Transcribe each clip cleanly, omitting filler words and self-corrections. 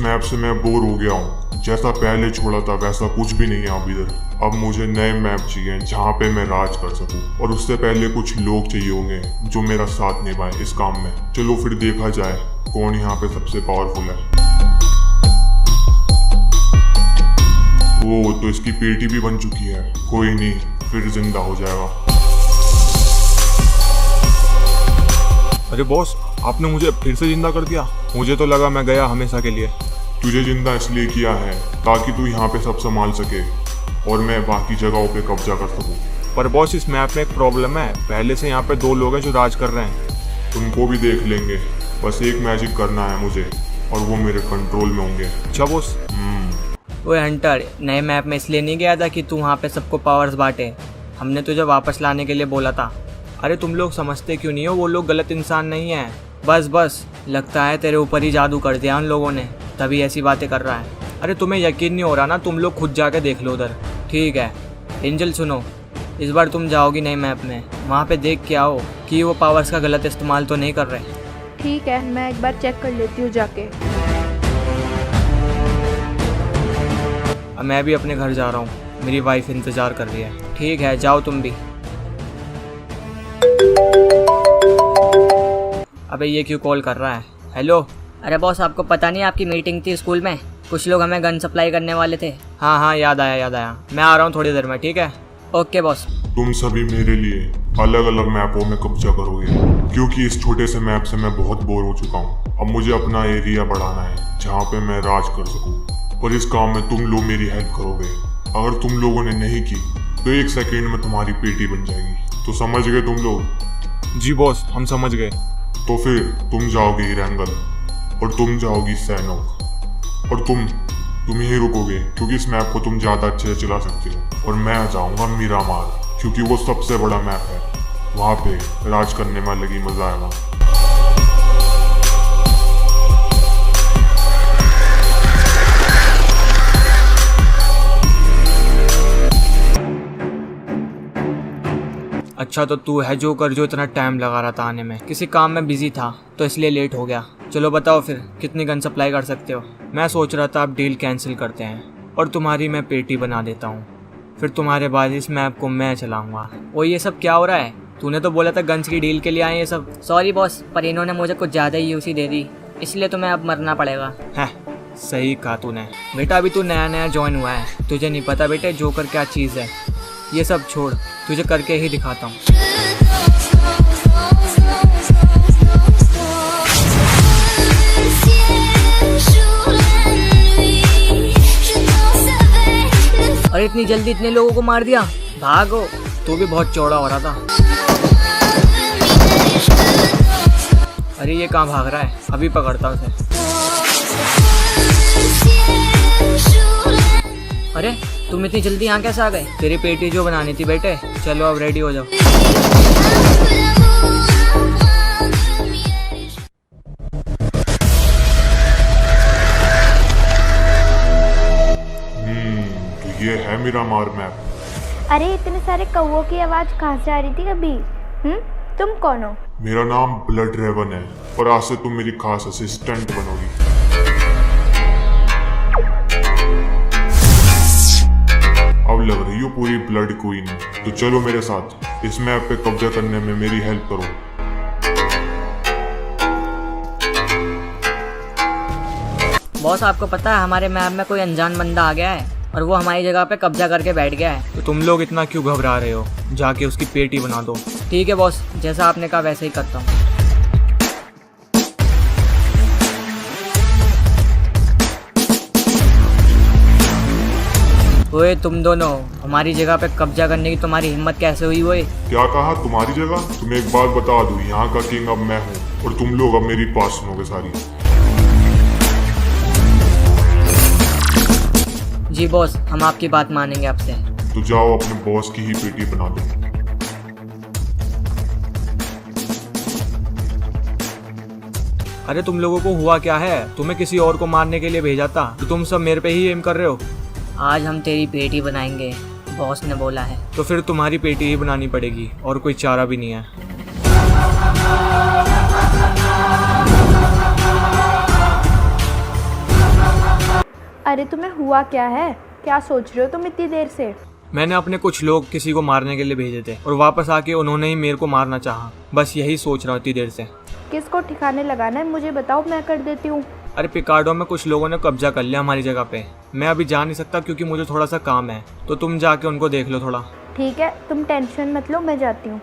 Map से मैं bore हो गया हूँ। जैसा पहले छोड़ा था वैसा कुछ भी नहीं है अब इधर। अब मुझे नए मैप चाहिए जहाँ पे मैं राज कर सकूँ, और उससे पहले कुछ लोग चाहिए होंगे जो मेरा साथ निभाए इस काम में। चलो फिर देखा जाए कौन यहाँ पे सबसे पावरफुल है। वो तो इसकी पेटी भी बन चुकी है, कोई नहीं, फिर जिंदा हो जाएगा। अरे बॉस, आपने मुझे फिर से जिंदा कर दिया। मुझे तो लगा मैं गया हमेशा के लिए। तुझे जिंदा इसलिए किया है ताकि तू यहाँ पे सब संभाल सके और मैं बाकी जगहों पे कब्जा कर सकूँ। पर बॉस, इस मैप में एक प्रॉब्लम है। पहले से यहाँ पे 2 लोग हैं जो राज कर रहे हैं। उनको भी देख लेंगे, बस एक मैजिक करना है मुझे और वो मेरे कंट्रोल में होंगे। अच्छा बॉस। ओए हंटर, नए मैप में इसलिए नहीं गया था कि तू वहाँ पे सबको पावर्स बांटे। हमने तुझे वापस लाने के लिए बोला था। अरे तुम लोग समझते क्यों नहीं हो? वो लोग गलत इंसान नहीं है। बस लगता है तेरे ऊपर ही जादू कर दिया उन लोगों ने, तभी ऐसी बातें कर रहा है। अरे तुम्हें यकीन नहीं हो रहा ना? तुम लोग खुद जाके देख लो उधर। ठीक है एंजल, सुनो, इस बार तुम जाओगी नए मैप में, वहाँ पे देख के आओ कि वो पावर्स का गलत इस्तेमाल तो नहीं कर रहे। ठीक है, मैं एक बार चेक कर लेती हूँ जाके। अब मैं भी अपने घर जा रहा हूँ, मेरी वाइफ इंतज़ार कर रही है। ठीक है, जाओ तुम भी। अबे ये क्यों कॉल कर रहा है? हेलो। अरे बॉस, आपको पता नहीं आपकी मीटिंग थी स्कूल में, कुछ लोग हमें गन सप्लाई करने वाले थे। हाँ, याद आया। मैं आ रहा हूँ थोड़ी देर में, ठीक है? Okay boss. तुम सभी मेरे लिए अलग अलग मैपों में कब्जा करोगे, क्योंकि इस छोटे से मैप से मैं बहुत बोर हो चुका हूँ। अब मुझे अपना एरिया बढ़ाना है जहाँ पे मैं राज कर सकूँ, और इस काम में तुम लोग मेरी हेल्प करोगे। अगर तुम लोगों ने नहीं की तो 1 सेकेंड में तुम्हारी पेटी बन जाएगी। तो समझ गए तुम लोग? जी बॉस, हम समझ गए। तो फिर तुम जाओगे हिरंगल और तुम जाओगी सैनोक, और तुम ही रुकोगे क्योंकि इस मैप को तुम ज़्यादा अच्छे से चला सकते हो। और मैं जाऊँगा मीरामार, क्योंकि वो सबसे बड़ा मैप है, वहाँ पे राज करने में अलग ही मज़ा आएगा। अच्छा, तो तू है जोकर जो इतना टाइम लगा रहा था आने में? किसी काम में बिजी था तो इसलिए लेट हो गया। चलो बताओ फिर, कितनी गन सप्लाई कर सकते हो? मैं सोच रहा था आप डील कैंसिल करते हैं और तुम्हारी मैं पेटी बना देता हूँ, फिर तुम्हारे बाद इस मैप को मैं चलाऊंगा। वो ये सब क्या हो रहा है? तूने तो बोला था गन्स की डील के लिए आए ये सब। सॉरी बॉस, पर इन्होंने मुझे कुछ ज़्यादा ही यूसी दे दी, इसलिए तुम्हें अब मरना पड़ेगा। है, सही कहा तूने। बेटा अभी तू नया ज्वाइन हुआ है, तुझे नहीं पता बेटे जोकर क्या चीज़ है। ये सब छोड़, तुझे करके ही दिखाता हूँ। और इतनी जल्दी इतने लोगों को मार दिया, भागो। तू भी बहुत चौड़ा हो रहा था। अरे ये कहाँ भाग रहा है? अभी पकड़ता हूँ उसे। अरे तुम इतनी जल्दी यहाँ कैसे आ गए? तेरी पेटी जो बनानी थी बेटे। चलो अब रेडी हो जाओ। तो ये है मीरामार मैप। अरे इतने सारे कौवों की आवाज़ कहाँ से आ रही थी अभी? तुम कौन हो? मेरा नाम ब्लड रेवन है, और आज से तुम मेरी खास असिस्टेंट बनोगी। अब लग रही हो पूरी ब्लड क्वीन, तो चलो मेरे साथ इस मैप पे कब्जा करने में मेरी हेल्प करो। बॉस, आपको पता है हमारे मैप में कोई अनजान बंदा आ गया है और वो हमारी जगह पे कब्जा करके बैठ गया है। तो तुम लोग इतना क्यों घबरा रहे हो? जाके उसकी पेटी बना दो। ठीक है बॉस, जैसा आपने कहा वैसे ही करता हूँ। ओए तुम दोनों, हमारी जगह पे कब्जा करने की तुम्हारी हिम्मत कैसे हुई? ओए क्या कहा तुम्हारी जगह? तुम्हें एक बात बता दूं, यहाँ का किंग अब मैं हूँ, और तुम लोग अब मेरी पास सुनोगे सारी। जी बॉस, हम आपकी बात मानेंगे आपसे। तो जाओ अपने बॉस की ही पेटी बना दो। अरे तुम लोगों को हुआ क्या है? तुम्हें किसी और को मारने के लिए भेजा था, तो तुम सब मेरे पे ही एम कर रहे हो। आज हम तेरी पेटी बनाएंगे, बॉस ने बोला है। तो फिर तुम्हारी पेटी ही बनानी पड़ेगी, और कोई चारा भी नहीं है। अरे तुम्हें हुआ क्या है? क्या सोच रहे हो तुम इतनी देर से? मैंने अपने कुछ लोग किसी को मारने के लिए भेजे थे और वापस आके उन्होंने ही मेरे को मारना चाहा। बस यही सोच रहा हूँ इतनी देर से। किसको ठिकाने लगाना है मुझे बताओ, मैं कर देती हूँ। अरे पिकार्डो में कुछ लोगों ने कब्जा कर लिया हमारी जगह पे। मैं अभी जा नहीं सकता क्योंकि मुझे थोड़ा सा काम है, तो तुम जाके उनको देख लो थोड़ा। ठीक है, तुम टेंशन मत लो, मैं जाती हूँ।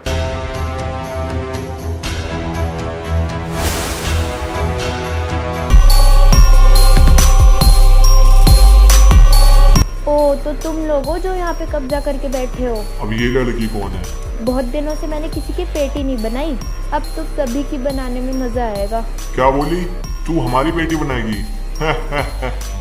ओ, तो तुम लोग हो जो यहाँ पे कब्जा करके बैठे हो। अब ये लड़की कौन है? बहुत दिनों से मैंने किसी की पेटी नहीं बनाई, अब तो सभी की बनाने में मजा आएगा। क्या बोली? तू हमारी बेटी बनाएगी?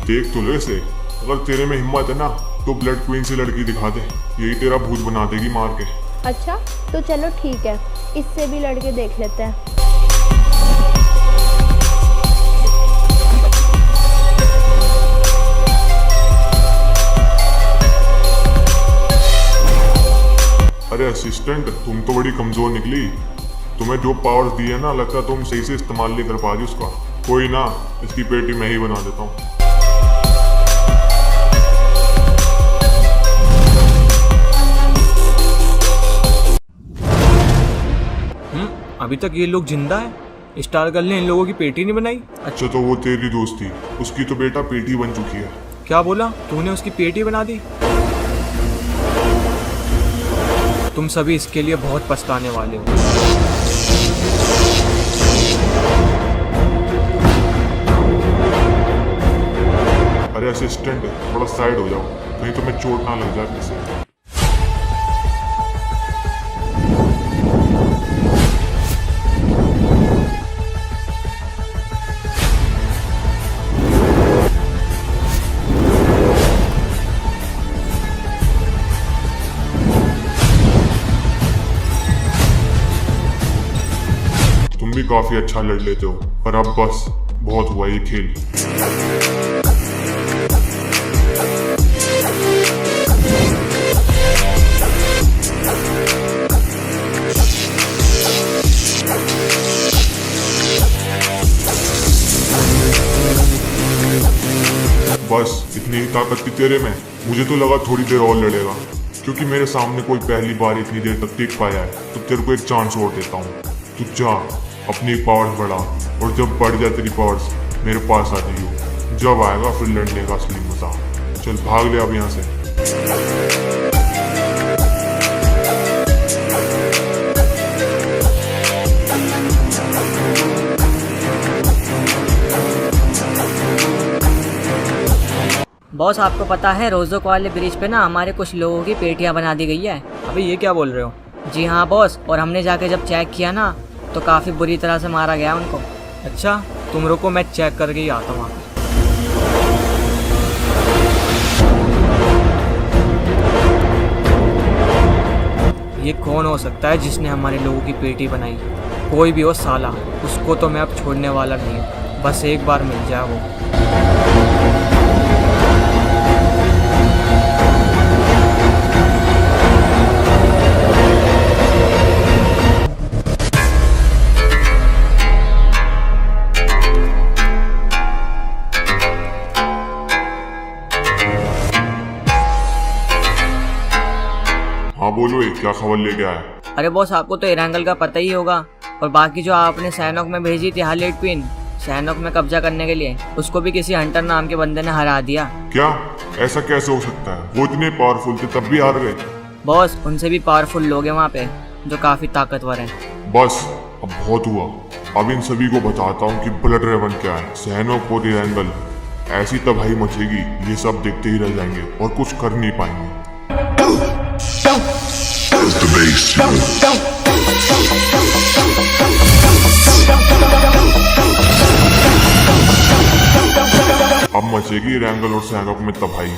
देख तो लो इसे। अगर तेरे में हिम्मत है ना तो ब्लड क्वीन से लड़की दिखा दे, यही तेरा भूत बना देगी मार के। अच्छा तो चलो ठीक है, इससे भी लड़के देख लेते हैं। अरे असिस्टेंट, तुम तो बड़ी कमजोर निकली। तुम्हें जो पावर्स दी है ना, लगता है तुम सही से इस्तेमाल नहीं कर पा रही उसका। कोई ना, इसकी पेटी मैं ही बना देता हूँ। अभी तक ये लोग जिंदा है। स्टार गर्ल ने इन लोगों की पेटी नहीं बनाई। अच्छा तो वो तेरी दोस्त थी, उसकी तो बेटा पेटी बन चुकी है। क्या बोला तूने? उसकी पेटी बना दी? तुम सभी इसके लिए बहुत पछताने वाले हो। अरे असिस्टेंट, थोड़ा साइड हो जाओ, कहीं तुम्हें चोट ना लग जाए किसी। तुम भी काफी अच्छा लड़ लेते हो, पर अब बस बहुत हुआ ये खेल। बस इतनी ही ताकत थी तेरे में? मुझे तो लगा थोड़ी देर और लड़ेगा, क्योंकि मेरे सामने कोई पहली बार इतनी देर तक टिक पाया है। तो तेरे को एक चांस और देता हूँ, तू जा अपनी पावर्स बढ़ा, और जब बढ़ जाए तेरी पावर्स मेरे पास आ जाइयो। जब आएगा फिर लड़ने का असली मजा। चल भाग ले अब यहाँ से। बॉस आपको पता है रोजोक वाले ब्रिज पे ना हमारे कुछ लोगों की पेटियां बना दी गई है। अबे ये क्या बोल रहे हो? जी हाँ बॉस, और हमने जाके जब चेक किया ना तो काफ़ी बुरी तरह से मारा गया उनको। अच्छा तुम रुको, मैं चेक करके ही आता हूँ वहाँ पे। ये कौन हो सकता है जिसने हमारे लोगों की पेटी बनाई? कोई भी हो साला, उसको तो मैं अब छोड़ने वाला नहीं हूँ। बस एक बार मिल जाए वो। हाँ बोलो, क्या खबर लेके आया? अरे बॉस आपको तो इरांगल का पता ही होगा, और बाकी जो आपने सैनोक में भेजी थी हार्लेट क्वीन सैनोक में कब्जा करने के लिए, उसको भी किसी हंटर नाम के बंदे ने हरा दिया। क्या? ऐसा कैसे हो सकता है? वो इतने पावरफुल थे तब भी हार गए? बॉस उनसे भी पावरफुल लोग हैं वहाँ पे जो काफ़ी ताकतवर हैं। बस अब बहुत हुआ। अब इन सभी को बताता हूँ कि ब्लड रेवन क्या है। सैनोक और इरांगल, ऐसी तबाही मचेगी, ये सब देखते ही रह जाएंगे और कुछ कर नहीं पाएंगे। अब मचेगी इरांगल और सैनोक में तबाही।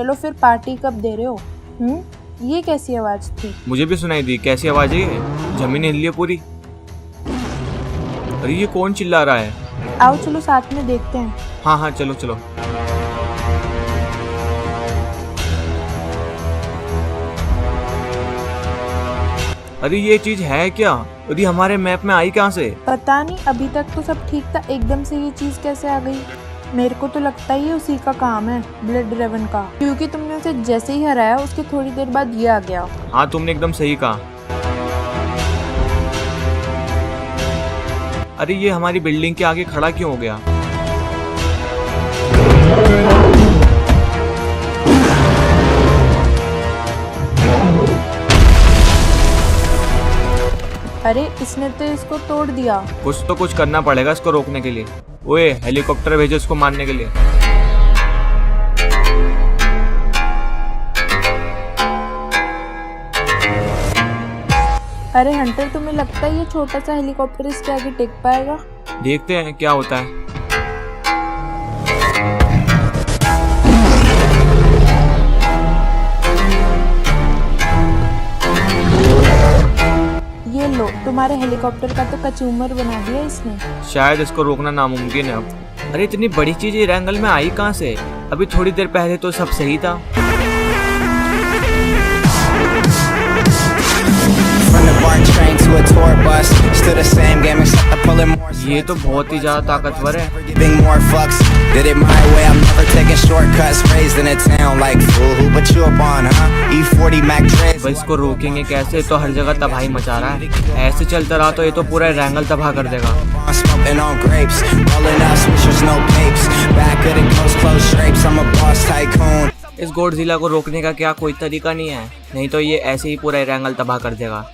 चलो फिर पार्टी कब दे रहे हो? ये कैसी आवाज़ थी? मुझे भी सुनाई दी। कैसी आवाज़ है ये? जमीन हिल रही है पूरी। अरे ये कौन चिल्ला रहा है? आओ चलो साथ में देखते हैं। हाँ हाँ चलो चलो। अरे ये चीज है क्या? अरे हमारे मैप में आई कहाँ से? पता नहीं, अभी तक तो सब ठीक था, एकदम से ये चीज़ कैसे आ गई? मेरे को तो लगता ही उसी का काम है, ब्लड ड्रेवन का, क्योंकि तुमने उसे जैसे ही हराया उसके थोड़ी देर बाद ये आ गया। हाँ तुमने एकदम सही कहा। अरे ये हमारी बिल्डिंग के आगे खड़ा क्यों हो गया? अरे इसने तो इसको तोड़ दिया। कुछ तो कुछ करना पड़ेगा इसको रोकने के लिए। ओए हेलीकॉप्टर भेजो इसको मारने के लिए। अरे हंटर, तुम्हें लगता है ये छोटा सा हेलीकॉप्टर इसके आगे टिक पाएगा? देखते हैं क्या होता है। ये लो, तुम्हारे हेलीकॉप्टर का तो कचूमर बना दिया इसने। शायद इसको रोकना नामुमकिन है अब। अरे इतनी बड़ी चीज ये एंगल में आई कहाँ से? अभी थोड़ी देर पहले तो सब सही था। ये तो बहुत ही ज्यादा ताकतवर है। भाई इसको रोकेंगे कैसे? तो हर जगह तबाही मचा रहा है। ऐसे चलता रहा तो ये तो पूरा रैंगल तबाह कर देगा। इस गॉडजिला को रोकने का क्या कोई तरीका नहीं है? नहीं तो ये ऐसे ही पूरा रैंगल तबाह कर देगा।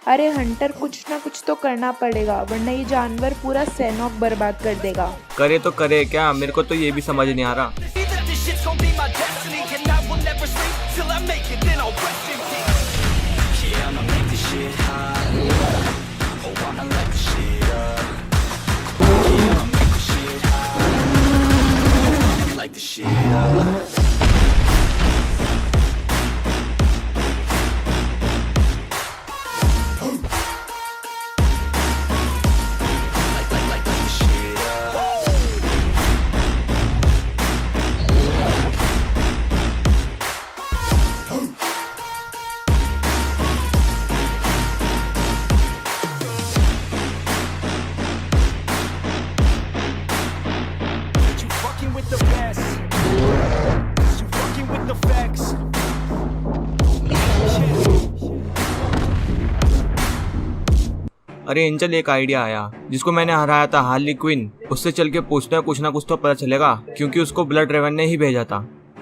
अरे हंटर, कुछ ना कुछ तो करना पड़ेगा, वरना ये जानवर पूरा सैनॉक बर्बाद कर देगा। करे तो करे क्या? मेरे को तो ये भी समझ नहीं आ रहा। अरे एंजल, एक आइडिया आया। जिसको मैंने हराया था, हार्ली क्विन, उससे चल के पूछते हैं, कुछ ना कुछ तो पता चलेगा, क्योंकि उसको ब्लड ड्रेवन ने ही भेजा था।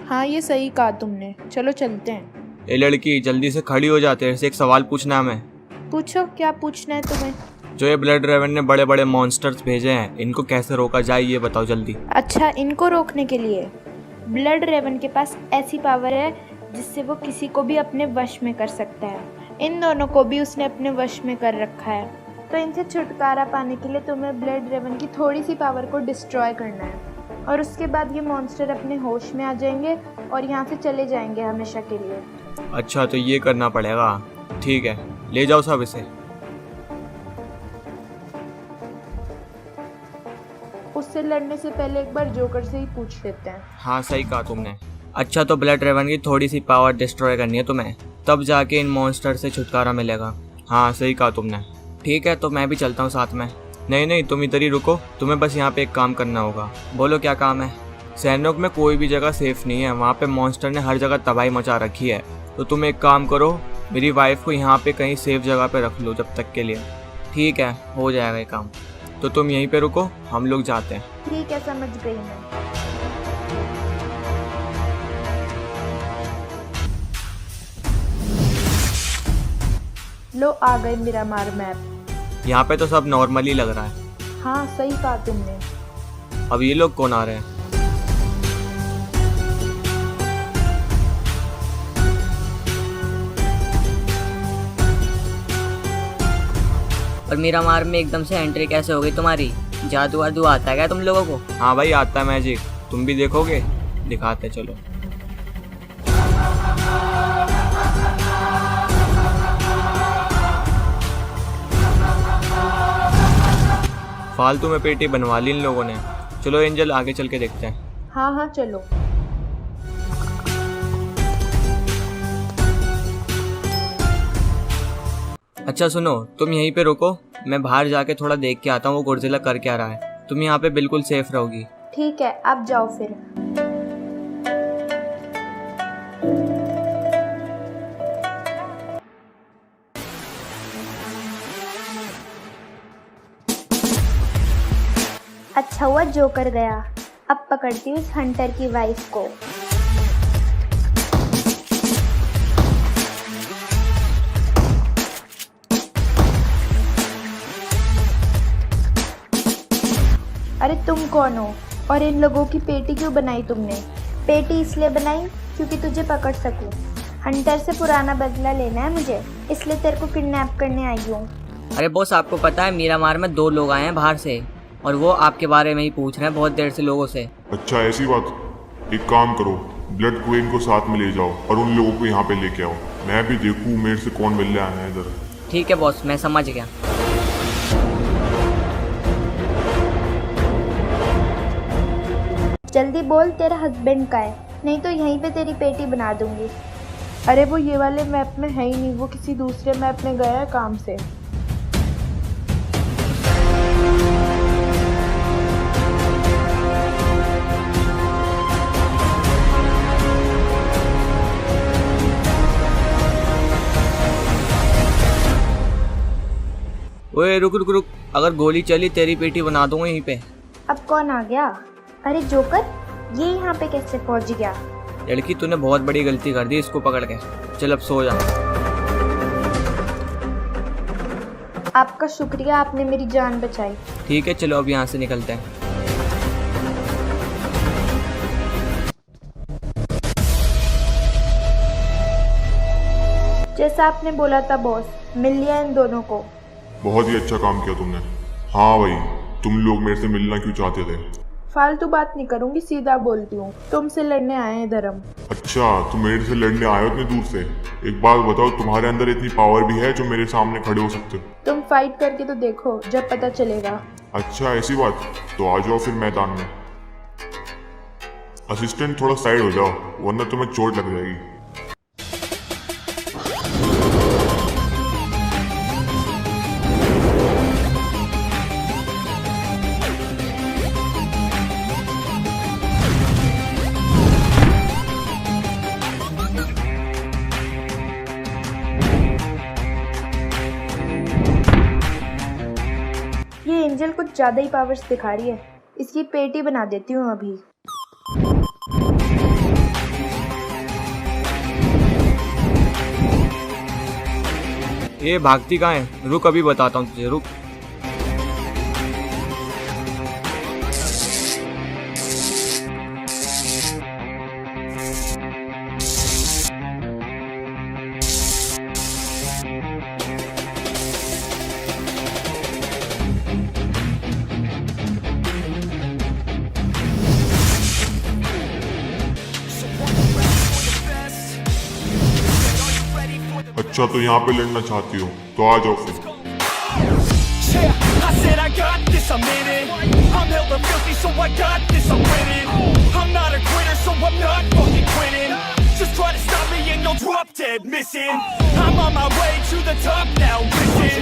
हाँ ये सही कहा तुमने, चलो चलते हैं। ए लड़की, जल्दी से खड़ी हो जाते हैं, एक सवाल पूछना है हमें। पूछो, क्या पूछना है तुम्हें? जो ये ब्लड ड्रेवन ने बड़े बड़े मॉन्स्टर्स भेजे हैं, इनको कैसे रोका जाए ये बताओ जल्दी। अच्छा, इनको रोकने के लिए ब्लड ड्रेवन के पास ऐसी पावर है जिससे वो किसी को भी अपने वश में कर सकता है। इन दोनों को भी उसने अपने वश में कर रखा है। तो इनसे छुटकारा पाने के लिए तुम्हें ब्लड ड्रेवन की थोड़ी सी पावर को डिस्ट्रॉय करना है, और उसके बाद ये मॉन्स्टर अपने होश में आ जाएंगे और यहाँ से चले जाएंगे हमेशा के लिए। अच्छा, तो ये करना पड़ेगा। ठीक है, ले जाओ सब इसे। उससे लड़ने से पहले एक बार जोकर से ही पूछ लेते हैं। हाँ सही कहा तुमने। अच्छा, तो ब्लड ड्रेवन की थोड़ी सी पावर डिस्ट्रॉय करनी है तुम्हें, तब जाके इन मॉन्स्टर से छुटकारा मिलेगा। हाँ सही कहा तुमने। ठीक है, तो मैं भी चलता हूँ साथ में। नहीं नहीं, तुम इधर ही रुको, तुम्हें बस यहाँ पे एक काम करना होगा। बोलो क्या काम है? सैनोक में कोई भी जगह सेफ नहीं है, वहाँ पे मॉन्स्टर ने हर जगह तबाही मचा रखी है। तो तुम एक काम करो, मेरी वाइफ को यहाँ पे कहीं सेफ जगह पे रख लो जब तक के लिए। ठीक है, हो जाएगा ये काम। तो तुम यहीं पे रुको, हम लोग जाते हैं। ठीक है, समझ गई मैं। लो आ गए मिरामार मैप। यहाँ पे तो सब नॉर्मल ही लग रहा है। हाँ सही कहा तुमने। अब ये लोग कौन आ रहे हैं? और मीरामार में एकदम से एंट्री कैसे हो गई तुम्हारी? जादू वादू आता है क्या तुम लोगों को? हाँ भाई आता है मैजिक, तुम भी देखोगे? दिखाते चलो। फालतू में पेटी बनवा ली इन लोगों ने। चलो एंजल आगे चल के देखते हैं। हाँ हाँ चलो। अच्छा सुनो, तुम यहीं पे रुको, मैं बाहर जाके थोड़ा देख के आता हूँ वो गॉडजिला कर क्या रहा है। तुम यहाँ पे बिल्कुल सेफ रहोगी। ठीक है, अब जाओ फिर। अच्छा हुआ जोकर गया। अब पकड़ती हूँ इस हंटर की वाइफ को। अरे तुम कौन हो और इन लोगों की पेटी क्यों बनाई तुमने? पेटी इसलिए बनाई क्योंकि तुझे पकड़ सकूं। हंटर से पुराना बदला लेना है मुझे, इसलिए तेरे को किडनैप करने आई हूँ। अरे बॉस, आपको पता है मीरामार में 2 लोग आए हैं बाहर से और वो आपके बारे में ही पूछ रहे हैं बहुत देर से लोगों से। अच्छा ऐसी बात। एक काम करो, ब्लड क्वीन को साथ में ले जाओ और उन लोगों को यहाँ पे लेके आओ। मैं भी देखूँ मेरे से कौन मिलने आया है इधर। ठीक है बॉस, मैं समझ गया। जल्दी बोल तेरा हस्बैंड का है, नहीं तो यहीं पे तेरी पेटी बना दूंगी। अरे वो ये वाले मैप में है ही नहीं, वो किसी दूसरे मैप में गया है काम से। ओए रुक रुक रुक, अगर गोली चली तेरी पेटी बना दूंगा यहीं पे। अब कौन आ गया? अरे जोकर, ये यहाँ पे कैसे पहुँच गया? लड़की तूने बहुत बड़ी गलती कर दी इसको पकड़ के। चल अब सो जा। आपका शुक्रिया, आपने मेरी जान बचाई। ठीक है चलो अब यहाँ से निकलते हैं। जैसा आपने बोला था बॉस, मिल लिया इन दोनों को। बहुत ही अच्छा काम किया तुमने। हाँ भाई, तुम लोग मेरे से मिलना क्यों चाहते थे? फालतू बात नहीं करूंगी, सीधा बोलती हूँ, तुमसे लड़ने आए हैं इधर हम। अच्छा, तुम मेरे से लड़ने आए हो इतनी दूर से? एक बात बताओ, तुम्हारे अंदर इतनी पावर भी है जो मेरे सामने खड़े हो सकते हो? तुम फाइट करके तो देखो, जब पता चलेगा। अच्छा ऐसी बात, तो आ जाओ फिर मैदान में। असिस्टेंट थोड़ा साइड हो जाओ वरना तुम्हें चोट लग जाएगी। ये एंजल कुछ ज्यादा ही पावर्स दिखा रही है, इसकी पेटी बना देती हूँ अभी। ये भागती कहाँ है? रुक अभी बताता हूँ तुझे, रुक। अच्छा तो यहाँ पे लड़ना चाहती हो तो आ जाओ फिर। Yeah, I said I got this, I'm in it. I'm hella filthy, so I got this, I'm winning. I'm not a quitter, so I'm not fucking quitting. Just try to stop me and you'll drop dead missing. I'm on my way to the top now, listen.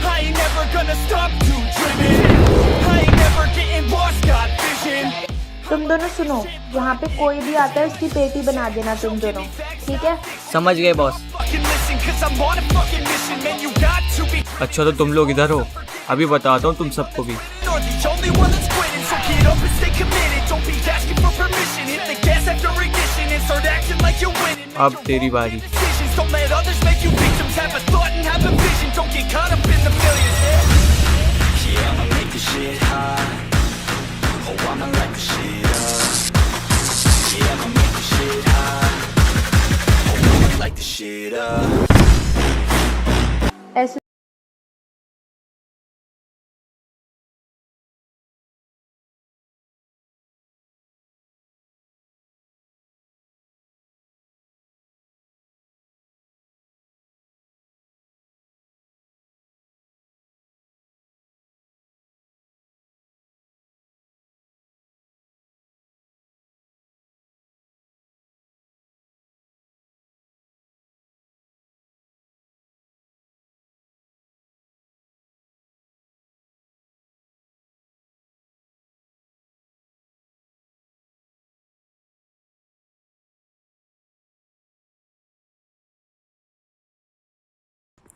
I ain't never gonna stop too driven. I ain't never getting lost, got vision. तुम दोनों सुनो, यहाँ पे कोई भी आता है उसकी पेटी बना देना तुम दोनों, ठीक है? समझ गए boss. Fucking listen, 'cause I'm on a fucking mission, man, you got to be. अच्छा तो तुम लोग इधर हो, अभी बताता हूँ तुम सबको भी। you're the only one that's quitting. So get up and stay committed, don't be asking for permission. Hit the gas after ignition and start acting like you're winning. अब तेरी बारी। Decisions, don't let others make you victims. Have a thought and have a vision, don't get caught up in the millions. Yeah, I'ma make this shit hot. Oh, I'ma light this shit up. Yeah, I'ma make this shit hot. Oh, I'ma light this shit up. ऐसे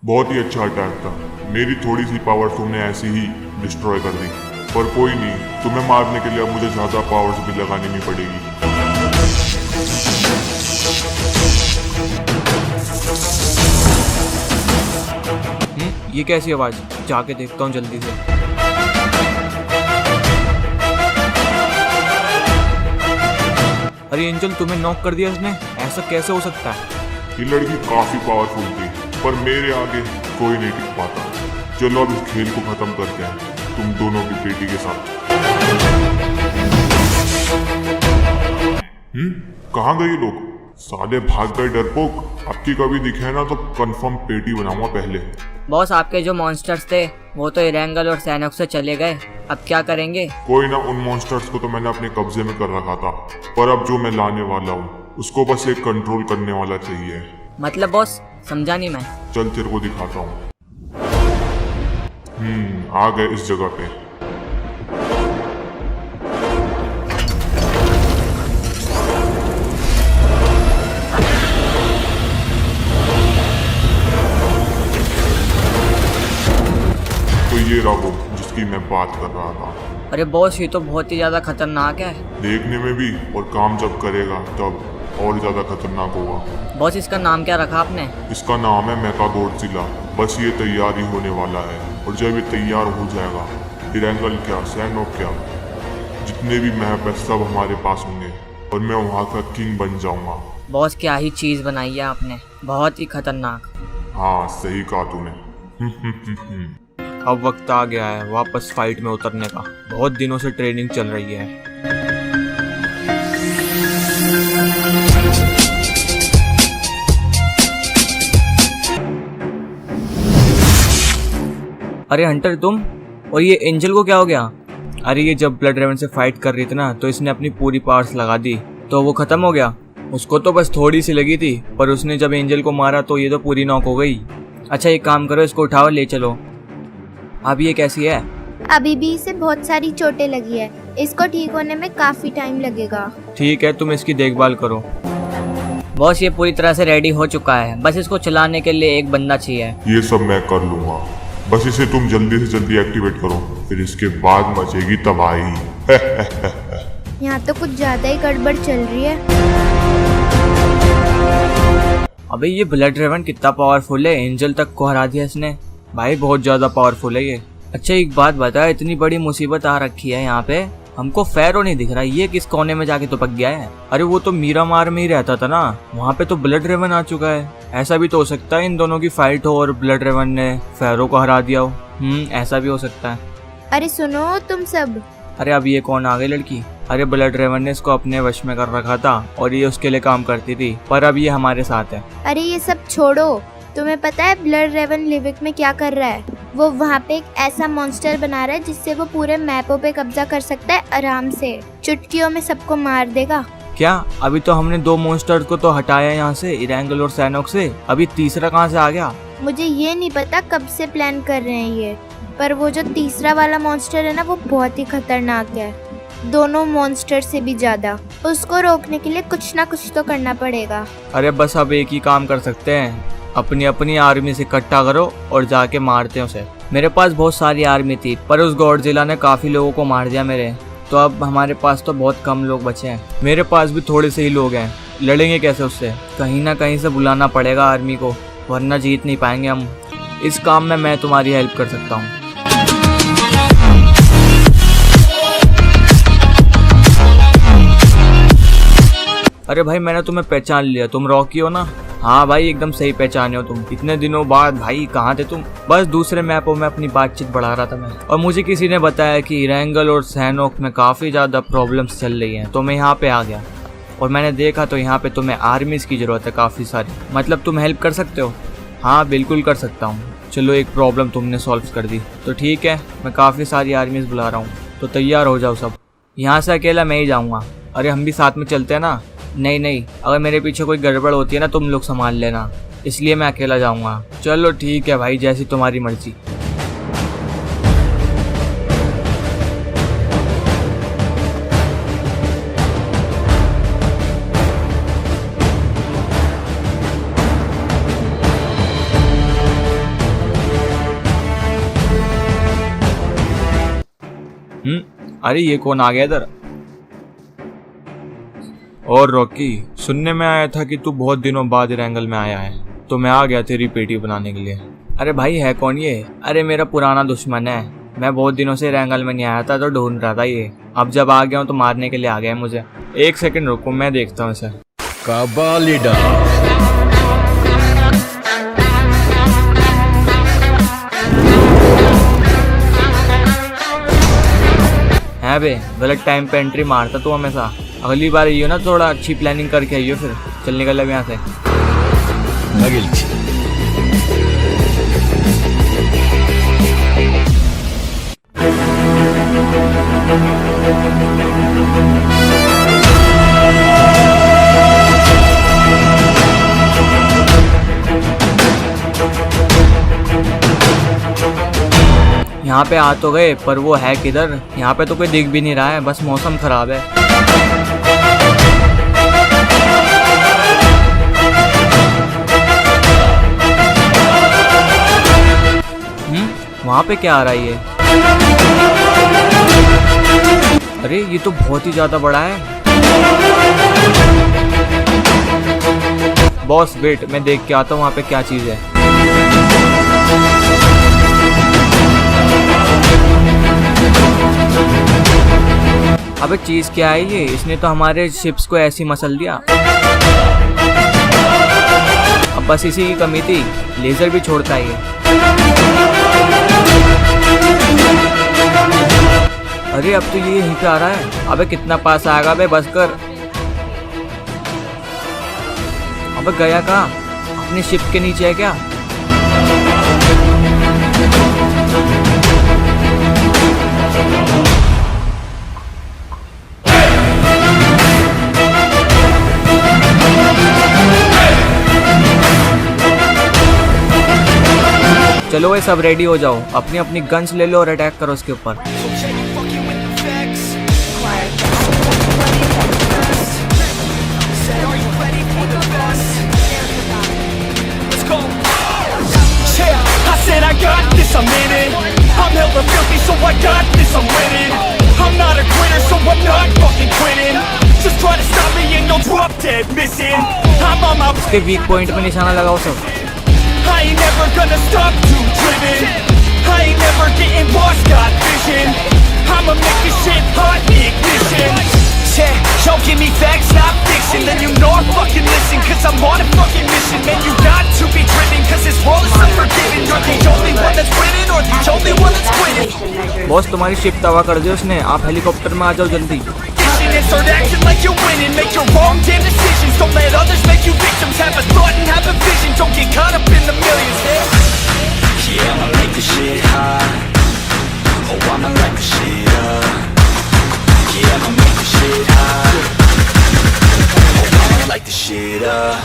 बहुत ही अच्छा attack था। मेरी थोड़ी सी power तुमने ऐसे ही destroy कर दी, पर कोई नहीं, तुम्हें मारने के लिए अब मुझे ज्यादा पावर्स भी लगानी नहीं पड़ेगी। ये कैसी आवाज? जाके देखता हूँ जल्दी से। अरे एंजल, तुम्हें नॉक कर दिया इसने? ऐसा कैसे हो सकता है? ये लड़की काफी पावरफुल थी, पर मेरे आगे कोई नहीं टिक पाता। चलो अब इस खेल को खत्म करते हैं, तुम दोनों की बेटी के साथ। कहाँ गए ये लोग? साले भाग गए डरपोक। अब की कभी दिखे ना तो कंफर्म पेटी बनाऊंगा पहले। बॉस, आपके जो मॉन्स्टर्स थे वो तो इरेंगल और सैनोक से चले गए, अब क्या करेंगे? कोई ना, उन मॉन्स्टर्स को तो मैंने अपने कब्जे में कर रखा था, पर अब जो मैं लाने वाला हूँ उसको बस एक कंट्रोल करने वाला चाहिए। मतलब बॉस, समझा नहीं मैं। चल तेरे को दिखाता हूँ। आ गए इस जगह पे। तो ये रहा वो जिसकी मैं बात कर रहा था। अरे बॉस, ये तो बहुत ही ज्यादा खतरनाक है। देखने में भी, और काम जब करेगा तब और ज्यादा खतरनाक होगा। बॉस, इसका नाम क्या रखा आपने? इसका नाम है मेकागोडजिला। बस ये तैयार ही होने वाला है, और जब ये तैयार हो जाएगा, इरेंगल क्या, सैनोक क्या, जितने भी मैप है सब हमारे पास होंगे, और मैं वहाँ का किंग बन जाऊंगा। बॉस, क्या ही चीज बनाई है आपने, बहुत ही खतरनाक। हाँ, सही कहा तूने। अब वक्त आ गया है वापस फाइट में उतरने का। बहुत दिनों से ट्रेनिंग चल रही है। अरे हंटर, तुम? और ये एंजल को क्या हो गया? अरे ये जब ब्लड रेवन से फाइट कर रही थी ना, तो इसने अपनी पूरी पावर्स लगा दी, तो वो खत्म हो गया। उसको तो बस थोड़ी सी लगी थी, पर उसने जब एंजल को मारा तो ये तो पूरी नॉक हो गई। अच्छा, एक काम करो, इसको उठाओ ले चलो। अब ये कैसी है? अभी भी इसे बहुत सारी चोटें लगी है, इसको ठीक होने में काफी टाइम लगेगा। ठीक है, तुम इसकी देखभाल करो। बॉस, ये पूरी तरह से रेडी हो चुका है, बस इसको चलाने के लिए एक बंदा चाहिए। ये सब मैं कर लूंगा, बस इसे तुम जल्दी से जल्दी एक्टिवेट करो, फिर इसके बाद मचेगी तबाही। यहाँ तो कुछ ज्यादा ही गड़बड़ चल रही है। अबे ये ब्लड रेवन कितना पावरफुल है, एंजल तक को हरा दिया इसने। भाई बहुत ज्यादा पावरफुल है ये। अच्छा एक बात बता, इतनी बड़ी मुसीबत आ रखी है यहाँ पे, हमको फैरो नहीं दिख रहा, ये किस कोने में जाके टपक गया है? अरे वो तो मीरामार में ही रहता था ना, वहाँ पे तो ब्लड रेवन आ चुका है। ऐसा भी तो हो सकता है इन दोनों की फाइट हो और ब्लड रेवन ने फैरो को हरा दिया हो। ऐसा भी हो सकता है। अरे सुनो तुम सब। अरे अब ये कौन आ गई लड़की? अरे ब्लड रेवन ने इसको अपने वश में कर रखा था और ये उसके लिए काम करती थी, पर अब ये हमारे साथ है। अरे ये सब छोड़ो, तुम्हें पता है ब्लड रेवन लिविक में क्या कर रहा है? वो वहाँ पे एक ऐसा मॉन्स्टर बना रहा है जिससे वो पूरे मैपों पे कब्जा कर सकता है आराम से, चुटकियों में सबको मार देगा। क्या? अभी तो हमने 2 मॉन्स्टर्स को तो हटाया यहाँ से, इरेंगल और सैनोक से, अभी तीसरा कहाँ से आ गया? मुझे ये नहीं पता कब से प्लान कर रहे हैं ये, पर वो जो तीसरा वाला मॉन्स्टर है ना, वो बहुत ही खतरनाक है, दोनों मॉन्स्टर से भी ज्यादा। उसको रोकने के लिए कुछ ना कुछ तो करना पड़ेगा। अरे बस अब एक ही काम कर सकते हैं, अपनी अपनी आर्मी से इकट्ठा करो और जाके मारते हैं उसे। मेरे पास बहुत सारी आर्मी थी, पर उस गॉडजिला ने काफ़ी लोगों को मार दिया मेरे, तो अब हमारे पास तो बहुत कम लोग बचे हैं। मेरे पास भी थोड़े से ही लोग हैं, लड़ेंगे कैसे उससे? कहीं ना कहीं से बुलाना पड़ेगा आर्मी को, वरना जीत नहीं पाएंगे हम। इस काम में मैं तुम्हारी हेल्प कर सकता हूँ। अरे भाई मैंने तुम्हें पहचान लिया, तुम रॉकी हो ना? हाँ भाई एकदम सही पहचाने हो तुम। इतने दिनों बाद भाई, कहाँ थे तुम? बस दूसरे मैपों में अपनी बातचीत बढ़ा रहा था मैं, और मुझे किसी ने बताया कि रैंगल और सैनोक में काफ़ी ज़्यादा प्रॉब्लम्स चल रही हैं, तो मैं यहाँ पे आ गया और मैंने देखा तो यहाँ पे तुम्हें आर्मीज़ की ज़रूरत है काफ़ी सारी। मतलब तुम हेल्प कर सकते हो? हाँ बिल्कुल कर सकता हूँ। चलो एक प्रॉब्लम तुमने सॉल्व कर दी, तो ठीक है, मैं काफ़ी सारी आर्मीज़ बुला रहा हूँ, तो तैयार हो जाओ सब। यहाँ से अकेला मैं ही जाऊँगा। अरे हम भी साथ में चलते हैं ना? नहीं नहीं, अगर मेरे पीछे कोई गड़बड़ होती है ना, तुम लोग संभाल लेना, इसलिए मैं अकेला जाऊँगा। चलो ठीक है भाई, जैसी तुम्हारी मर्जी। अरे ये कौन आ गया इधर? और रॉकी, सुनने में आया था कि तू बहुत दिनों बाद रैंगल में आया है, तो मैं आ गया तेरी पेटी बनाने के लिए। अरे भाई है कौन ये? अरे मेरा पुराना दुश्मन है, मैं बहुत दिनों से रैंगल में नहीं आया था तो ढूंढ रहा था ये। अब जब आ गया हूँ तो मारने के लिए आ गया है मुझे। एक सेकंड रुको, मैं देखता हूँ इसे। है बे, गलत टाइम पे एंट्री मारता तू हमेशा। अगली बार आइयो ना, थोड़ा अच्छी प्लानिंग करके आइयो, फिर चल निकल अब यहाँ से। यहाँ पे आ तो गए, पर वो है किधर? यहाँ पे तो कोई दिख भी नहीं रहा है, बस मौसम खराब है। वहाँ पे क्या आ रहा है ये? अरे ये तो बहुत ही ज्यादा बड़ा है। बॉस वेट, मैं देख के आता हूँ वहाँ पे क्या चीज है। अबे चीज क्या है ये? इसने तो हमारे शिप्स को ऐसी मसल दिया। अब बस इसी की कमी थी, लेजर भी छोड़ता है ये। अरे अब तो ये यहीं पे आ रहा है। अबे कितना पास आएगा बे, बस कर। अबे गया कहाँ? अपने शिप के नीचे है क्या? चलो ये सब रेडी हो जाओ, अपनी अपनी गन्स ले लो और अटैक करो उसके ऊपर। उसके वीक पॉइंट पे निशाना लगाओ सब। I ain't never gonna stop, too driven. I ain't never getting lost, got vision. I'ma make this shit hot, ignition. Yeah, yo, give me facts, not fiction. Then you know I'm fucking listen, cause I'm on a fucking mission. Man, you got to be driven, cause this world is unforgiving. You're the only one that's winning, or the only one that's quitting. Boss तुम्हारी ship तबाह कर दी उसने, आप helicopter में आ जाओ जल्दी। And start acting like you're winning. Make your wrong damn decisions. Don't let others make you victims. Have a thought and have a vision. Don't get caught up in the millions. Yeah, I'ma make this shit hot. Oh, I'ma light this shit up. Yeah, I'ma make this shit hot. Oh, I'ma light this shit up.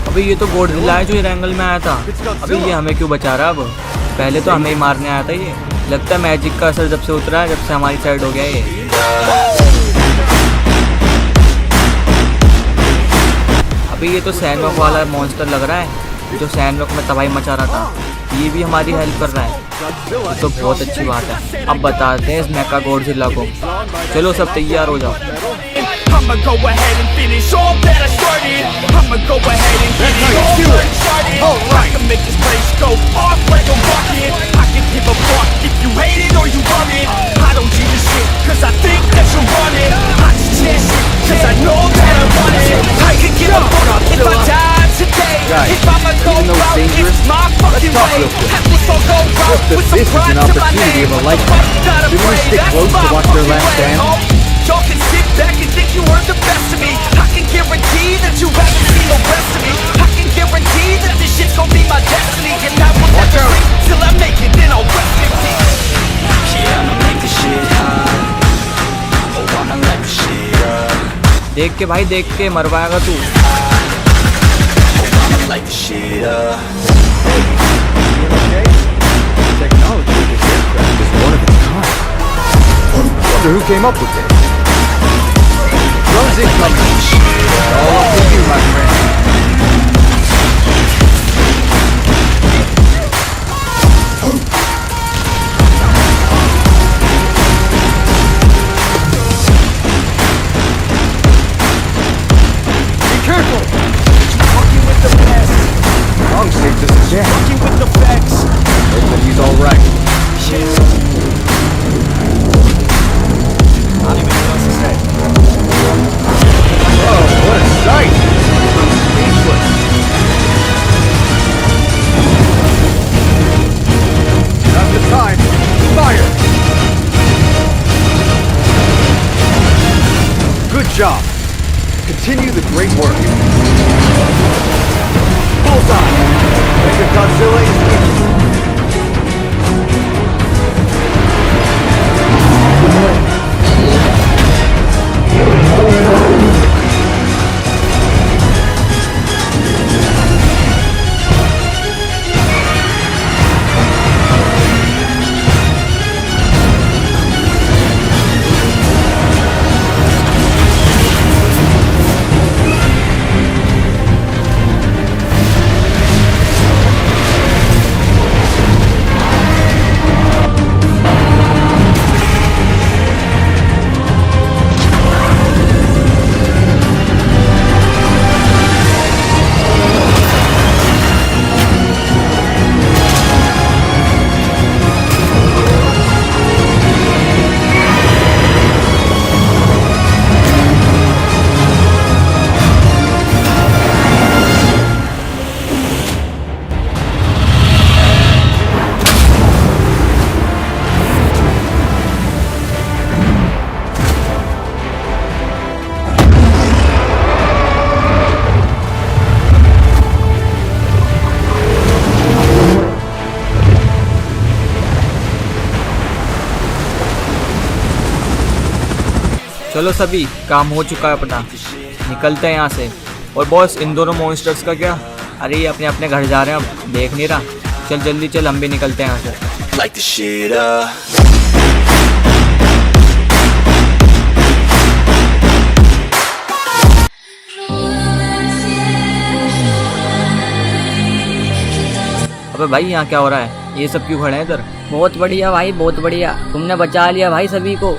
अभी ये तो Godzilla है जो ये रैंगल में आया था। अभी ये हमें क्यों बचा रहा है अब? पहले तो हमें ही मारने आया था ये। लगता है मैजिक का असर जब से उतरा है, जब से हमारी साइड हो गया ये। अबे ये तो सैनोक वाला मॉन्स्टर लग रहा है जो सैनोक में तबाही मचा रहा था। ये भी हमारी हेल्प कर रहा है, ये तो बहुत अच्छी बात है। अब बताते हैं इस मेका गॉडजिला को। चलो सब तैयार हो जाओ। I'ma go ahead and finish all that I started. I'ma go ahead and get it all uncharted. I can make this place go off like a rocket. I can give a fuck if you hate it or you love it. I don't give a shit, cause I think that you're running. I just chase it, cause I know that I want it. I can give a fuck if I die today. If I'ma go out, it's my fucking way. At least I'll go out with some pride to my name. What the fuck, gotta pray, that's my fucking way. Y'all can sit back and think you heard the best of me. I can guarantee that you haven't seen the rest of me. I can guarantee that this shit's gonna be my destiny. And I will never sleep till I make it, then I'll rest in peace. Yeah, I'ma make this shit hot. Oh, I'ma light this shit up. देख के भाई, देख के मरवाएगा तू। Oh, I'ma light this shit up. Technology of this aircraft is one of a kind. Wonder who came up with it. Drones incoming. All up to you, my friend. Be careful! Fucking with the best. Wrong saved us again. Fucking with the facts. Hopefully he's alright. I don't even know what to say. Oh, what a sight! I'm speechless. Not the time. Fire! Good job. Continue the great work. Bullseye! Mechagodzilla is with you. चलो सभी, काम हो चुका है अपना, निकलते हैं यहाँ से। और बॉस, इन दोनों मॉन्स्टर्स का क्या? अरे ये अपने अपने घर जा रहे हैं, अब देख नहीं रहा। चल जल्दी चल, हम भी निकलते हैं यहाँ से। Light the shit up. अबे भाई, यहाँ क्या हो रहा है? ये सब क्यों खड़े हैं इधर? बहुत बढ़िया भाई, बहुत बढ़िया, तुमने बचा लिया भाई सभी को।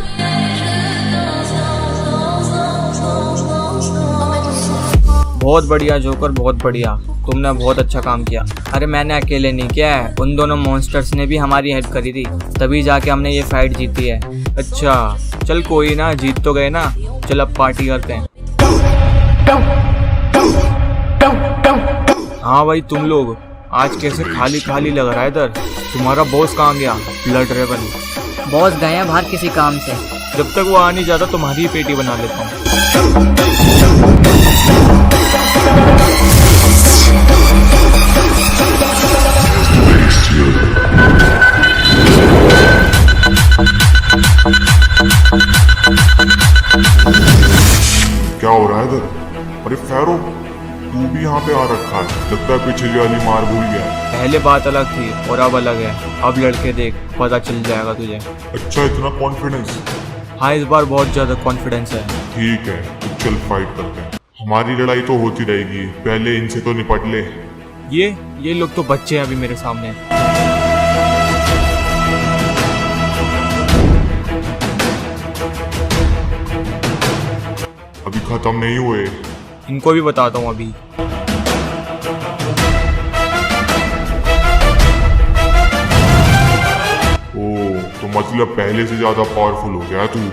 बहुत बढ़िया जोकर, बहुत बढ़िया, तुमने बहुत अच्छा काम किया। अरे मैंने अकेले नहीं किया है, उन दोनों मॉन्स्टर्स ने भी हमारी हेल्प करी थी, तभी जाके हमने ये फाइट जीती है। अच्छा चल कोई ना, जीत तो गए ना, चल अब पार्टी करते हैं। हाँ भाई, तुम लोग आज कैसे खाली खाली लग रहा है इधर? तुम्हारा बॉस कहाँ गया? ब्लड रेवन बॉस गए हैं बाहर किसी काम से। जब तक वो आ नहीं जाता तुम्हारी पेटी बना लेता हूँ। क्या हो रहा है इधर? अरे फैरो, तू भी यहाँ पे आ रखा है, लगता है पिछली वाली मार भूल गया है। पहले बात अलग थी और अब अलग है। अब लड़के देख, पता चल जाएगा तुझे। अच्छा, इतना कॉन्फिडेंस? हाँ, इस बार बहुत ज्यादा कॉन्फिडेंस है। ठीक है, तो चल फाइट करते हैं। हमारी लड़ाई तो होती रहेगी, पहले इनसे तो निपट ले। ये लोग तो बच्चे हैं अभी मेरे सामने। अभी खत्म नहीं हुए। इनको भी बताता हूँ अभी। ओ, तो मतलब पहले से ज्यादा पावरफुल हो गया तू।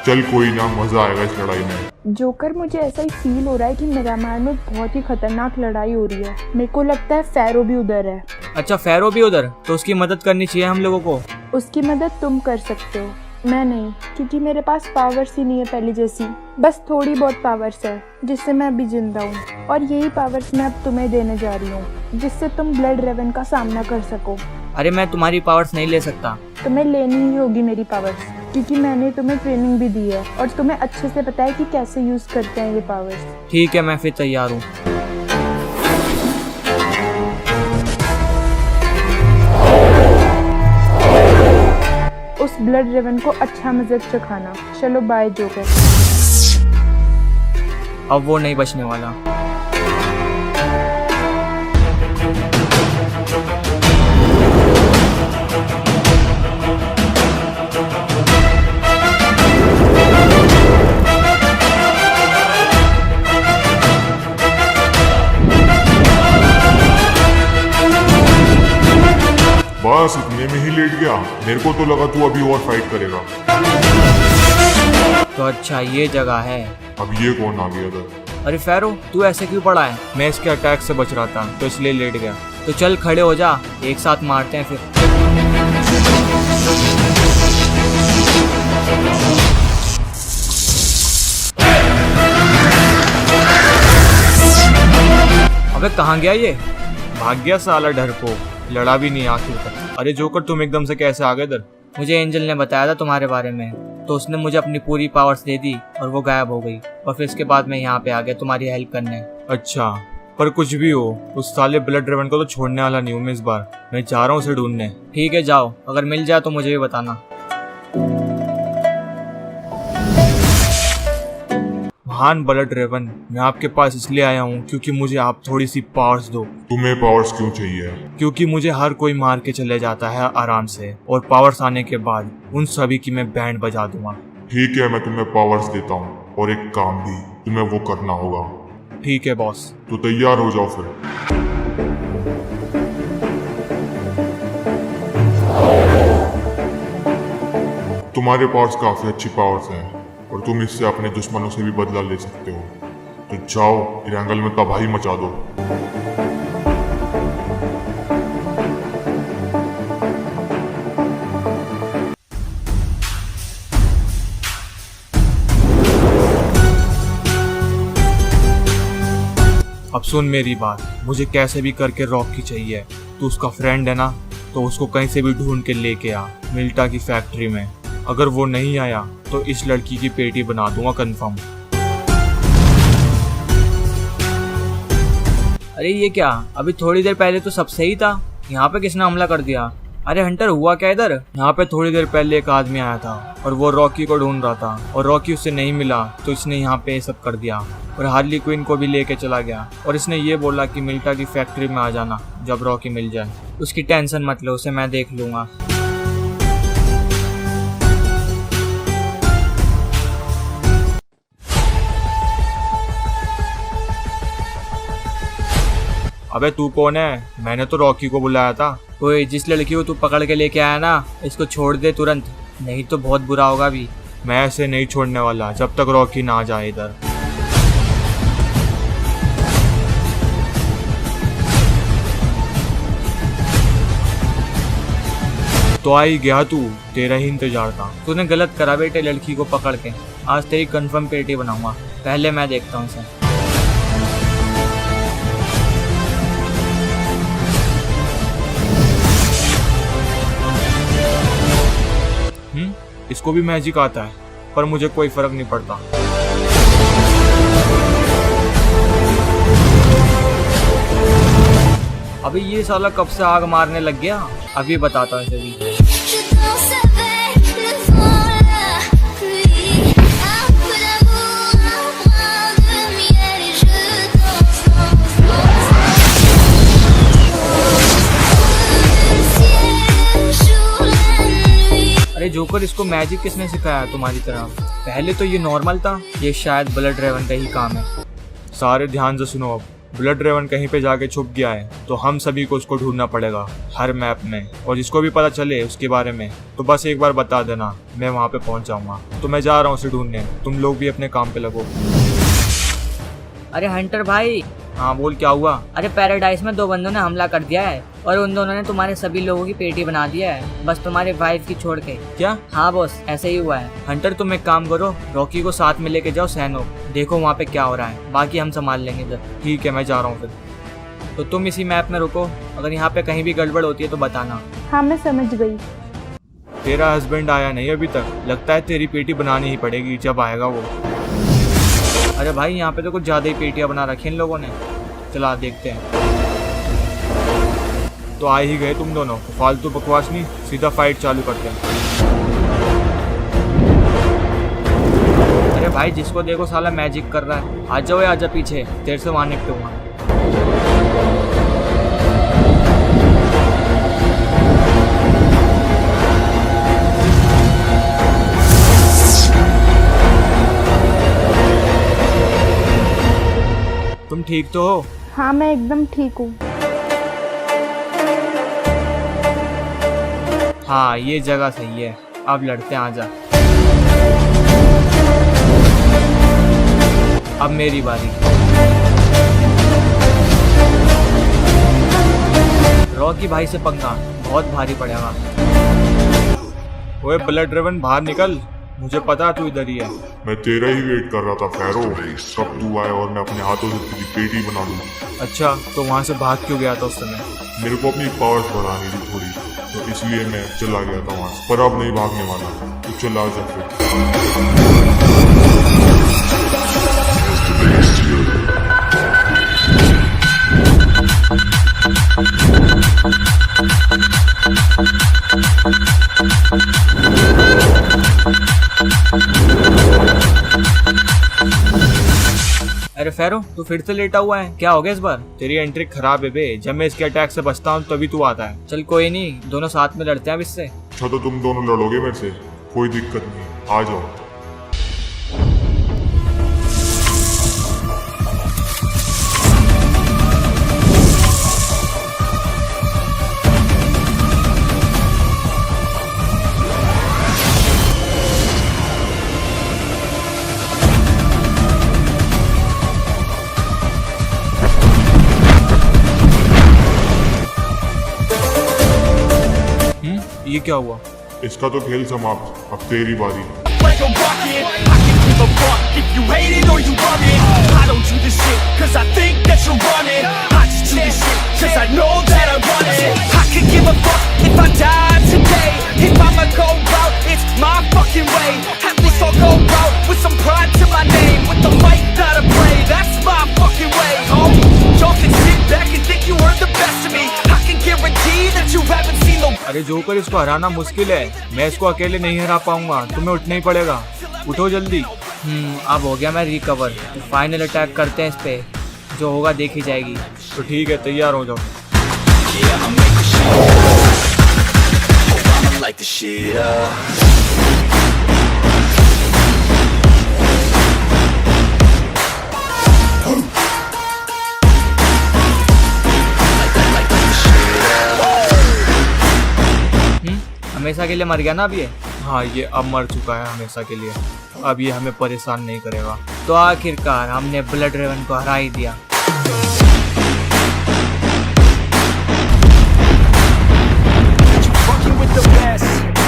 चल कोई ना, मजा आएगा इस लड़ाई में। जोकर, मुझे ऐसा ही फील हो रहा है कि मिरामार में बहुत ही खतरनाक लड़ाई हो रही है। मेरे को लगता है फैरो भी उधर है। अच्छा, फैरो भी उधर, तो उसकी मदद करनी चाहिए हम लोगों को। उसकी मदद तुम कर सकते हो, मैं नहीं, क्योंकि मेरे पास पावर्स ही नहीं है पहले जैसी। बस थोड़ी बहुत पावर्स है जिससे मैं अभी जिंदा हूँ, और यही पावर्स मैं अब तुम्हें देने जा रही हूँ, जिससे तुम ब्लड रेवन का सामना कर सको। अरे मैं तुम्हारी पावर्स नहीं ले सकता। तुम्हें लेनी ही होगी मेरी पावर्स, क्योंकि मैंने तुम्हें ट्रेनिंग भी दी है और तुम्हें अच्छे से पता है कि कैसे यूज करते हैं ये पावर्स। ठीक है, मैं फिर तैयार हूँ। उस ब्लड रेवन को अच्छा मजाक चखाना। चलो बाय जोकर। अब वो नहीं बचने वाला। बस इतने में ही लेट गया। मेरे को तो लगा तू अभी और फाइट करेगा। तो अच्छा, ये जगह है। अब ये कौन आ गया इधर? अरे फैरो, तू ऐसे क्यों पड़ा है? मैं इसके अटैक से बच रहा था तो इसलिए लेट गया। तो चल खड़े हो जा, एक साथ मारते हैं फिर। अबे कहाँ गया ये? भाग गया साला डरपोक, लड़ा भी नहीं आखिर तक। अरे जोकर, तुम एकदम से कैसे आ गए इधर? मुझे एंजल ने बताया था तुम्हारे बारे में, तो उसने मुझे अपनी पूरी पावर्स दे दी और वो गायब हो गई। और फिर इसके बाद मैं यहाँ पे आ गया तुम्हारी हेल्प करने। अच्छा, पर कुछ भी हो, उस साले ब्लड रेवन को तो छोड़ने वाला नहीं हूँ मैं इस बार। मैं जा रहा हूँ उसे ढूंढने। ठीक है, जाओ, अगर मिल जाए तो मुझे भी बताना। महान ब्लड रेवन, मैं आपके पास इसलिए आया हूँ क्योंकि मुझे आप थोड़ी सी पावर्स दो। तुम्हें पावर्स क्यों चाहिए? क्योंकि मुझे हर कोई मार के चले जाता है आराम से, और पावर्स आने के बाद उन सभी की मैं बैंड बजा दूंगा। ठीक है, मैं तुम्हें पावर्स देता हूँ, और एक काम भी तुम्हें वो करना होगा। ठीक है बॉस। तो तैयार हो जाओ फिर। तुम्हारे पास काफी अच्छी पावर्स हैं और तुम इससे अपने दुश्मनों से भी बदला ले सकते हो। तो जाओ, इरंगल में तबाही मचा दो। अब सुन मेरी बात, मुझे कैसे भी करके रॉकी चाहिए। तू उसका फ्रेंड है ना, तो उसको कहीं से भी ढूंढ के लेके आ मिल्टा की फैक्ट्री में। अगर वो नहीं आया तो इस लड़की की पेटी बना दूंगा कंफर्म। अरे ये क्या, अभी थोड़ी देर पहले तो सब सही था, यहाँ पे किसने हमला कर दिया? अरे हंटर, हुआ क्या इधर? यहाँ पे थोड़ी देर पहले एक आदमी आया था और वो रॉकी को ढूंढ रहा था, और रॉकी उससे नहीं मिला तो इसने यहाँ पे सब कर दिया और हार्ली क्विन को भी लेके चला गया। और इसने ये बोला कि मिल्टा की फैक्ट्री में आ जाना जब रॉकी मिल जाए। उसकी टेंशन मत लो, उसे मैं देख लूंगा। अबे तू कौन है? मैंने तो रॉकी को बुलाया था। ओए, जिस लड़की को तू पकड़ के लेके आया ना, इसको छोड़ दे तुरंत, नहीं तो बहुत बुरा होगा भी। मैं ऐसे नहीं छोड़ने वाला जब तक रॉकी ना आ जाए इधर। तो आ ही गया तू, तेरा ही इंतजार था। तूने गलत करा बेटे लड़की को पकड़ के। आज तेरी कंफर्म पेटी बनाऊंगा, पहले मैं देखता हूँ इसे। इसको भी मैजिक आता है, पर मुझे कोई फर्क नहीं पड़ता। अभी ये साला कब से आग मारने लग गया? अभी बताता हूँ इसे भी। अरे जोकर, इसको मैजिक किसने सिखाया तुम्हारी तरह? पहले तो ये नॉर्मल था। ये शायद ब्लड ड्रैगन का ही काम है। सारे ध्यान से सुनो, अब ब्लड ड्रैगन कहीं पे जाके छुप गया है, तो हम सभी को उसको ढूंढना पड़ेगा हर मैप में। और जिसको भी पता चले उसके बारे में तो बस एक बार बता देना, मैं वहाँ पे पहुँच जाऊँगा। तो मैं जा रहा हूँ उसे ढूंढने, तुम लोग भी अपने काम पे लगो। अरे हंटर भाई, हाँ बोल, क्या हुआ? अरे पैराडाइज में 2 बंदों ने हमला कर दिया है और उन दोनों ने तुम्हारे सभी लोगों की पेटी बना दिया है, बस तुम्हारे वाइफ की छोड़ के। क्या? हाँ बॉस, ऐसे ही हुआ है। हंटर, तुम एक काम करो, रॉकी को साथ में लेके जाओ सैनोक, देखो वहाँ पे क्या हो रहा है, बाकी हम संभाल लेंगे इधर। ठीक है, मैं जा रहा हूँ फिर। तो तुम इसी मैप में रुको, अगर यहाँ पे कहीं भी गड़बड़ होती है तो बताना। हाँ मैं समझ गई। तेरा हस्बैंड आया नहीं अभी तक, लगता है तेरी पेटी बनानी ही पड़ेगी जब आएगा वो। अरे भाई, यहाँ पे तो कुछ ज़्यादा ही पेटियाँ बना रखी इन लोगों ने। चला देखते हैं। तो आ ही गए तुम दोनों, फालतू बकवास नहीं, सीधा फाइट चालू करते हैं। अरे भाई, जिसको देखो साला मैजिक कर रहा है। आ जाओ, आजा पीछे, तेरे से वहाँ निपटूंगा। तुम ठीक तो हो? हाँ मैं एकदम ठीक हूँ। हाँ, ये जगह सही है, अब लड़ते हैं, आजा। अब मेरी बारी। रॉकी भाई से पंगा बहुत भारी पड़ेगा। ओए ब्लड ड्रैगन, बाहर निकल, मुझे पता तू इधर ही है। मैं तेरा ही वेट कर रहा था फैरो, कब तू आए और मैं अपने हाथों से तेरी पेटी बना दूँ। अच्छा, तो वहाँ से भाग क्यों गया था उस समय? मेरे को अपनी पावर्स बढ़ानी थी थोड़ी, तो इसलिए मैं चला गया था वहाँ से, पर अब नहीं भागने वाला। तू चला जा फिर। अरे फैरो, तू फिर से लेटा हुआ है, क्या हो गया इस बार? तेरी एंट्री खराब है बे, जब मैं इसके अटैक से बचता हूँ तभी तू आता है। चल कोई नहीं, दोनों साथ में लड़ते हैं अब इससे। अच्छा, तो तुम दोनों लड़ोगे मेरे से? कोई दिक्कत नहीं, आ जाओ। ये क्या हुआ? इसका तो खेल समाप्त, अब तेरी बारी। Like a rocket, I can give a fuck if you hate it or you love it. I don't do this shit cause I think that you're running. I just do this shit cause I know that I want it. I could give a fuck if I die today. If I'ma go out, it's my fucking way. At least I'll go out with some pride to my name. With the fight that I play, that's my fucking way. Oh, y'all can sit back and think you are the best of me. I can guarantee that you haven't seen the अरे joker, इसको हराना मुश्किल है, मैं इसको अकेले नहीं हरा पाऊंगा, तुम्हें उठना ही पड़ेगा। उठो जल्दी। अब हो गया मैं रिकवर। फाइनल अटैक करते हैं इस पे, जो होगा देखी जाएगी। तो ठीक है, तैयार हो जाओ। light the shit up. हमेशा के लिए मर गया ना अब ये? हाँ, ये अब मर चुका है हमेशा के लिए, अब ये हमें परेशान नहीं करेगा। तो आखिरकार हमने ब्लड ड्रैगन को हरा ही दिया।